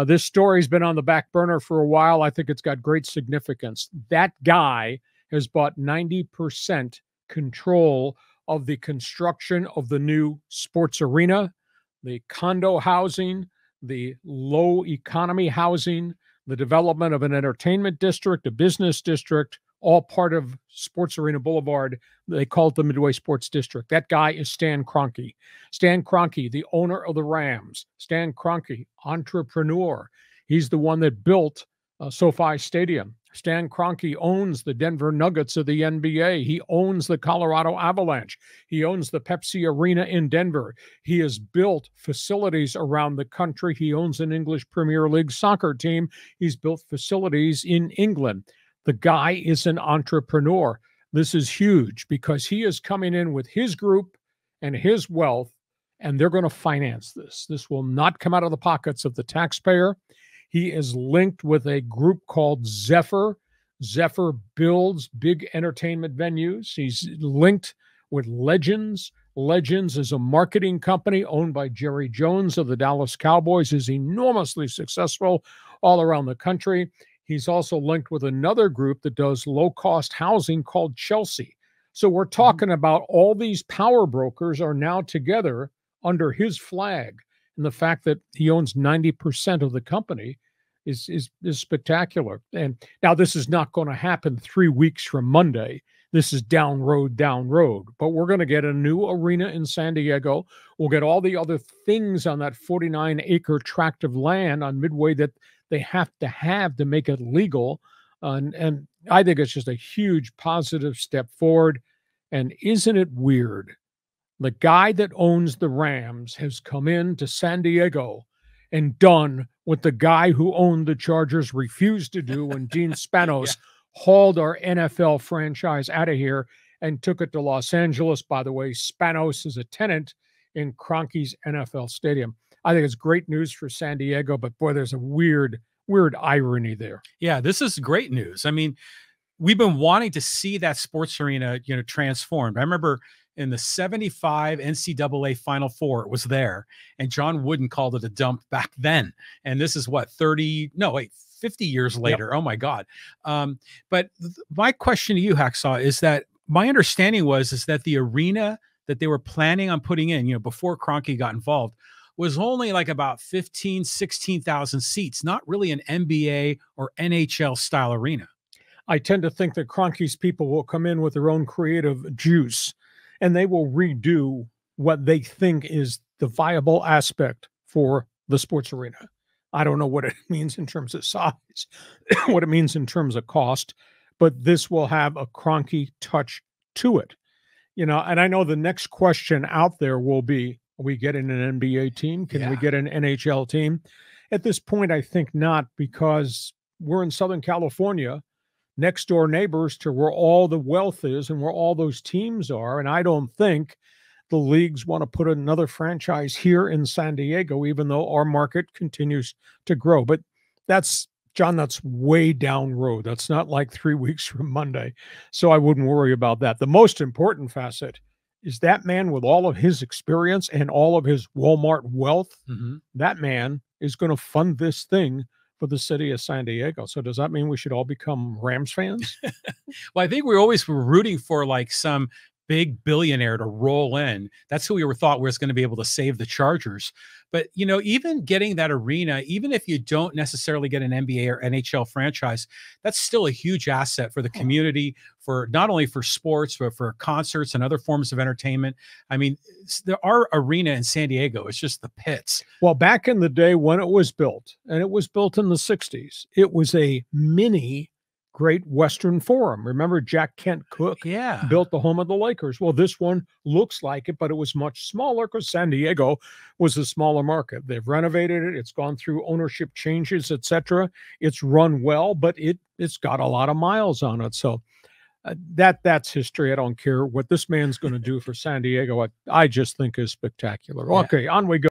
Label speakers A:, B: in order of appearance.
A: This story's been on the back burner for a while. I think it's got great significance. That guy has bought 90% control of the construction of the new sports arena, the condo housing, the low economy housing, the development of an entertainment district, a business district, all part of Sports Arena Boulevard. They call it the Midway Sports District. That guy is Stan Kroenke. Stan Kroenke, the owner of the Rams. Stan Kroenke, entrepreneur. He's the one that built SoFi Stadium. Stan Kroenke owns the Denver Nuggets of the NBA. He owns the Colorado Avalanche. He owns the Pepsi Arena in Denver. He has built facilities around the country. He owns an English Premier League soccer team. He's built facilities in England. The guy is an entrepreneur. This is huge because he is coming in with his group and his wealth, and they're going to finance this. This will not come out of the pockets of the taxpayer. He is linked with a group called Zephyr. Zephyr builds big entertainment venues. He's linked with Legends. Legends is a marketing company owned by Jerry Jones of the Dallas Cowboys. Is enormously successful all around the country. He's also linked with another group that does low-cost housing called Chelsea. So we're talking about all these power brokers are now together under his flag. And the fact that he owns 90% of the company is spectacular. And now this is not going to happen 3 weeks from Monday. This is down road. But we're going to get a new arena in San Diego. We'll get all the other things on that 49-acre tract of land on Midway that they have to make it legal. And I think it's just a huge positive step forward. And isn't it weird? The guy that owns the Rams has come in to San Diego and done what the guy who owned the Chargers refused to do when Gene Spanos hauled our NFL franchise out of here and took it to Los Angeles. By the way, Spanos is a tenant in Kroenke's NFL stadium. I think it's great news for San Diego, but boy, there's a weird irony there.
B: Yeah, this is great news. I mean, we've been wanting to see that sports arena, transformed. I remember in the 75 NCAA Final Four, it was there, and John Wooden called it a dump back then. And this is what, 50 years later. Yep. Oh my God. But my question to you, Hacksaw, is that my understanding is that the arena that they were planning on putting in, before Kroenke got involved, was only like about 15, 16,000 seats, not really an NBA or NHL style arena.
A: I tend to think that Kroenke's people will come in with their own creative juice, and they will redo what they think is the viable aspect for the sports arena. I don't know what it means in terms of size, what it means in terms of cost, but this will have a Kroenke touch to it. And I know the next question out there will be, are we getting an NBA team? Can we get an NHL team? At this point, I think not, because we're in Southern California, next door neighbors to where all the wealth is and where all those teams are. And I don't think the leagues want to put another franchise here in San Diego, even though our market continues to grow. But that's way down road. That's not like 3 weeks from Monday. So I wouldn't worry about that. The most important facet is that man, with all of his experience and all of his Walmart wealth, that man is going to fund this thing for the city of San Diego. So does that mean we should all become Rams fans?
B: Well, I think we always were rooting for like some big billionaire to roll in. That's who we thought was going to be able to save the Chargers. But, even getting that arena, even if you don't necessarily get an NBA or NHL franchise, that's still a huge asset for the community, for not only for sports, but for concerts and other forms of entertainment. I mean, our arena in San Diego is just the pits.
A: Well, back in the day when it was built, and it was built in the 60s, it was a mini Great Western Forum. Remember Jack Kent Cooke built the home of the Lakers? Well, this one looks like it, but it was much smaller because San Diego was a smaller market. They've renovated it. It's gone through ownership changes, etc. It's run well, but it's got a lot of miles on it. So that's history. I don't care what this man's going to do for San Diego. I just think is spectacular. Okay, on we go.